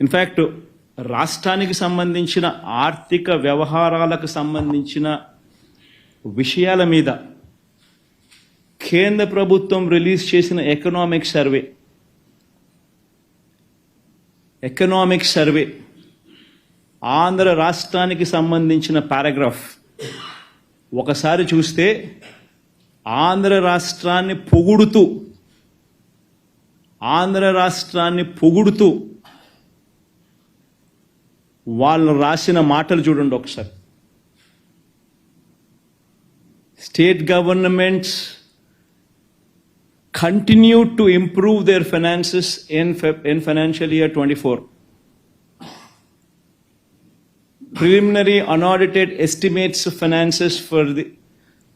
In fact రాష్ట్రానికి సంబంధించిన ఆర్థిక వ్యవహారాలకు సంబంధించిన విషయాల మీద కేంద్ర ప్రభుత్వం రిలీజ్ చేసిన ఎకనామిక్ సర్వే ఆంధ్ర రాష్ట్రానికి సంబంధించిన పారాగ్రాఫ్ ఒకసారి చూస్తే ఆంధ్ర రాష్ట్రాన్ని పొగుడుతూ వాళ్ళు రాసిన మాటలు చూడండి ఒకసారి. State governments continued to improve their finances in financial year 24. Preliminary unaudited estimates of finances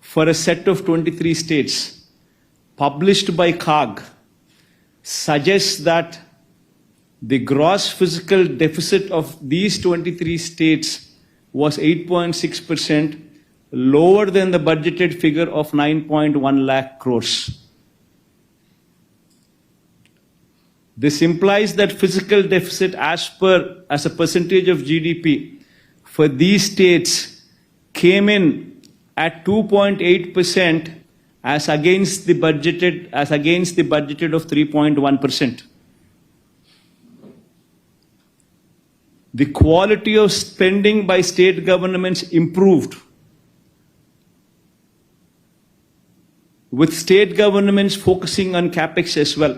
for a set of 23 states published by CAG suggests that the gross fiscal deficit of these 23 states was 8.6%, lower than the budgeted figure of 9.1 lakh crores. This implies that fiscal deficit as a percentage of GDP for these states came in at 2.8% as against the budgeted of 3.1%. The quality of spending by state governments improved, with state governments focusing on capex as well.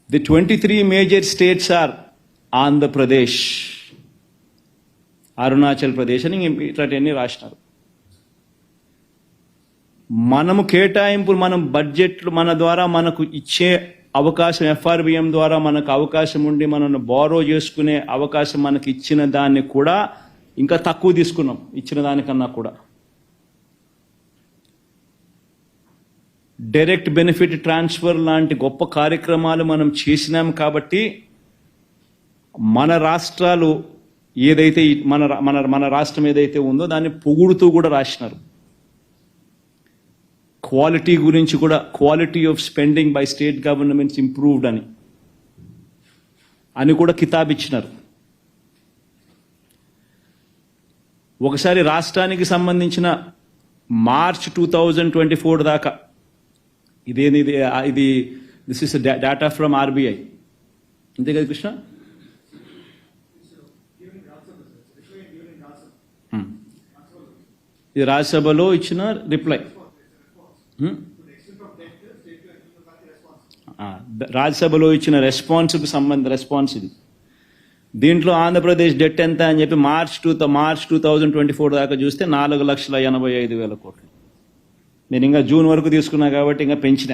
The 23 major states are Andhra Pradesh, Arunachal Pradesh అని ఇట్లాంటివన్నీ రాసినారు. మనము కేటాయింపులు, మనం బడ్జెట్లు మన ద్వారా మనకు ఇచ్చే అవకాశం, FRBM ద్వారా మనకు అవకాశం ఉండి మనల్ని బారో చేసుకునే అవకాశం మనకి ఇచ్చిన దాన్ని కూడా ఇంకా తక్కువ తీసుకున్నాం ఇచ్చిన దానికన్నా కూడా. డైరెక్ట్ బెనిఫిట్ ట్రాన్స్ఫర్ లాంటి గొప్ప కార్యక్రమాలు మనం చేసినాం కాబట్టి మన రాష్ట్రాలు ఏదైతే మన రాష్ట్రం ఏదైతే ఉందో దాన్ని పొగుడుతూ కూడా రాసినారు. క్వాలిటీ గురించి కూడా, quality of spending by state governments improved అని కూడా కితాబ్ ఇచ్చినారు. ఒకసారి రాష్ట్రానికి సంబంధించిన మార్చ్ 2024 దాకా ఇది this is data from RBI, అంతే కదా కృష్ణ? ఇది రాజ్యసభలో ఇచ్చిన రిప్లై. రాజ్యసభలో ఇచ్చిన రెస్పాన్స్కి రెస్పాన్స్ ఇది. దీంట్లో ఆంధ్రప్రదేశ్ డెట్ ఎంత అని చెప్పి మార్చ్ 2024 దాకా చూస్తే 4,85,000 కోట్లు. నేను ఇంకా జూన్ వరకు తీసుకున్నా కాబట్టి ఇంకా పెంచిన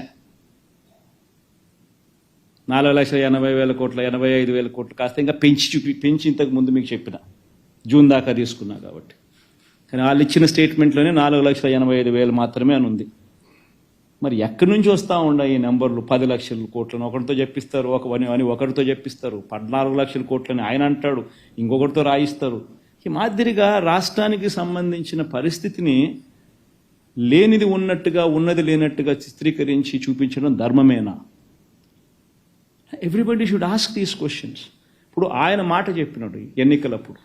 4,80,000 కోట్ల 85,000 కోట్లు కాస్త ఇంకా పెంచి ఇంతకు ముందు మీకు చెప్పిన జూన్ దాకా తీసుకున్నా కాబట్టి. కానీ వాళ్ళు ఇచ్చిన స్టేట్మెంట్లోనే 4,85,000 మాత్రమే అని ఉంది. మరి ఎక్కడి నుంచి వస్తూ ఉన్నాయి ఈ నెంబర్లు? 10 లక్షల కోట్లను ఒకరితో చెప్పిస్తారు, ఒకరితో చెప్పిస్తారు, 14 లక్షల కోట్లని ఆయన అంటాడు, ఇంకొకరితో రాయిస్తారు. ఈ మాదిరిగా రాష్ట్రానికి సంబంధించిన పరిస్థితిని లేనిది ఉన్నట్టుగా, ఉన్నది లేనట్టుగా చిత్రీకరించి చూపించడం ధర్మమేనా? Everybody should ask these questions. ఇప్పుడు ఆయన మాట చెప్పినాడు ఎన్నికలప్పుడు,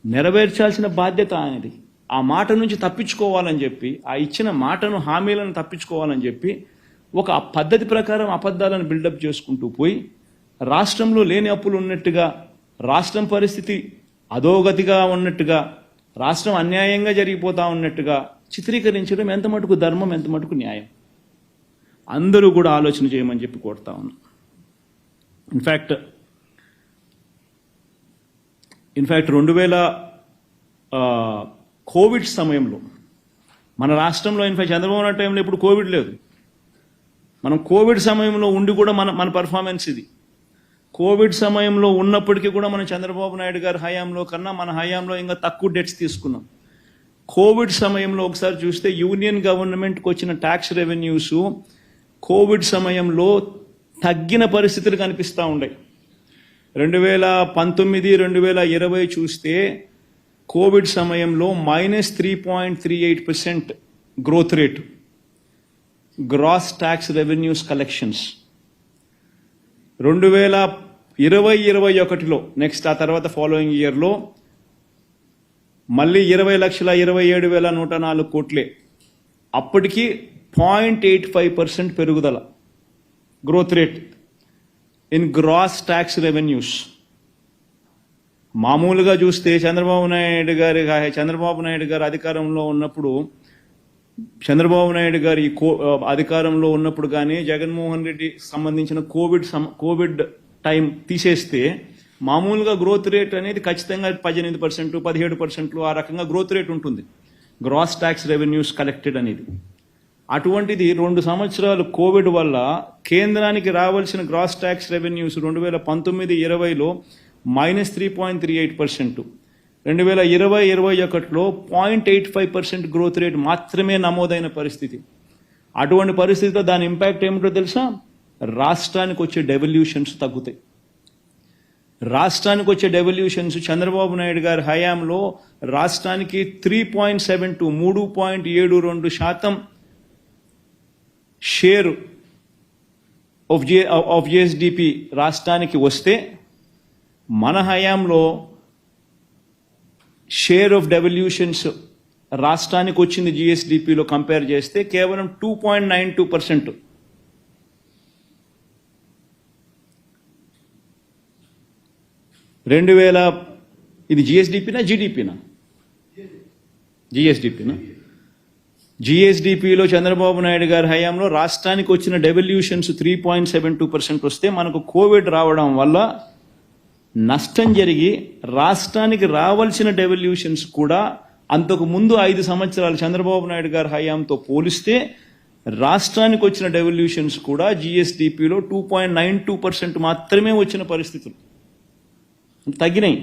నెరవేర్చాల్సిన బాధ్యత ఆయనది. ఆ మాట నుంచి తప్పించుకోవాలని చెప్పి, ఆ ఇచ్చిన మాటను, హామీలను తప్పించుకోవాలని చెప్పి ఒక పద్ధతి ప్రకారం అబద్ధాలను బిల్డప్ చేసుకుంటూ పోయి రాష్ట్రంలో లేని అప్పులు ఉన్నట్టుగా, రాష్ట్రం పరిస్థితి అధోగతిగా ఉన్నట్టుగా, రాష్ట్రం అన్యాయంగా జరిగిపోతా ఉన్నట్టుగా చిత్రీకరించడం ఎంత మటుకు ధర్మం, ఎంత మటుకు న్యాయం? అందరూ కూడా ఆలోచన చేయమని చెప్పి కోరుతా ఉన్నాం. ఇన్ఫ్యాక్ట్ 2000 కోవిడ్ సమయంలో మన రాష్ట్రంలో, ఇన్ఫ్యాక్ట్ చంద్రబాబు నాయుడు టైంలో ఇప్పుడు కోవిడ్ లేదు, మనం కోవిడ్ సమయంలో ఉండి కూడా మన పర్ఫార్మెన్స్ ఇది. కోవిడ్ సమయంలో ఉన్నప్పటికీ కూడా మనం చంద్రబాబు నాయుడు గారి హయాంలో కన్నా మన హయాంలో ఇంకా తక్కువ డెట్స్ తీసుకున్నాం. కోవిడ్ సమయంలో ఒకసారి చూస్తే యూనియన్ గవర్నమెంట్కి వచ్చిన ట్యాక్స్ రెవెన్యూస్ కోవిడ్ సమయంలో తగ్గిన పరిస్థితులు కనిపిస్తూ ఉన్నాయి. 2019, 2020 చూస్తే కోవిడ్ సమయంలో -3.38% growth rate gross tax revenues collections. 2020-21లో నెక్స్ట్ ఆ తర్వాత ఫాలోయింగ్ ఇయర్లో మళ్ళీ 20,27,104 కోట్లే. అప్పటికి 0.85% పెరుగుదల growth rate in gross tax revenues. మామూలుగా చూస్తే చంద్రబాబు నాయుడు గారు అధికారంలో ఉన్నప్పుడు అధికారంలో ఉన్నప్పుడు కానీ జగన్మోహన్ రెడ్డి సంబంధించిన కోవిడ్ టైం తీసేస్తే మామూలుగా గ్రోత్ రేట్ అనేది ఖచ్చితంగా 18%, 17% ఆ రకంగా గ్రోత్ రేట్ ఉంటుంది గ్రాస్ ట్యాక్స్ రెవెన్యూస్ కలెక్టెడ్ అనేది. అటువంటిది 2 సంవత్సరాలు కోవిడ్ వల్ల కేంద్రానికి రావాల్సిన గ్రాస్ ట్యాక్స్ రెవెన్యూస్ 2019-20లో -3.38%, 2020-21లో 0.85% గ్రోత్ రేట్ మాత్రమే నమోదైన పరిస్థితి. అటువంటి పరిస్థితిలో దాని ఇంపాక్ట్ ఏమిటో తెలుసా? రాష్ట్రానికి వచ్చే డెవల్యూషన్స్ తగ్గుతాయి. రాష్ట్రానికి వచ్చే డెవల్యూషన్స్ చంద్రబాబు నాయుడు గారి హయాంలో రాష్ట్రానికి 3.72% షేర్ ఆఫ్ జిఎస్డిపి రాష్ట్రానికి వస్తే మన హయాంలో షేర్ ఆఫ్ డెవల్యూషన్స్ రాష్ట్రానికి వచ్చింది జిఎస్డిపిలో కంపేర్ చేస్తే కేవలం 2.92%. ఇది జిఎస్డిపినా జీడిపినా? జిఎస్డిపిలో చంద్రబాబు నాయుడు గారి హయాంలో రాష్ట్రానికి వచ్చిన డెవల్యూషన్స్ 3.72% వస్తే మనకు కోవిడ్ రావడం వల్ల నష్టం జరిగి రాష్ట్రానికి రావాల్సిన డెవల్యూషన్స్ కూడా అంతకు ముందు 5 సంవత్సరాలు చంద్రబాబు నాయుడు గారి హయాంతో పోలిస్తే రాష్ట్రానికి వచ్చిన డెవల్యూషన్స్ కూడా జిఎస్డిపిలో 2.92% మాత్రమే వచ్చిన పరిస్థితులు తగ్గినాయి.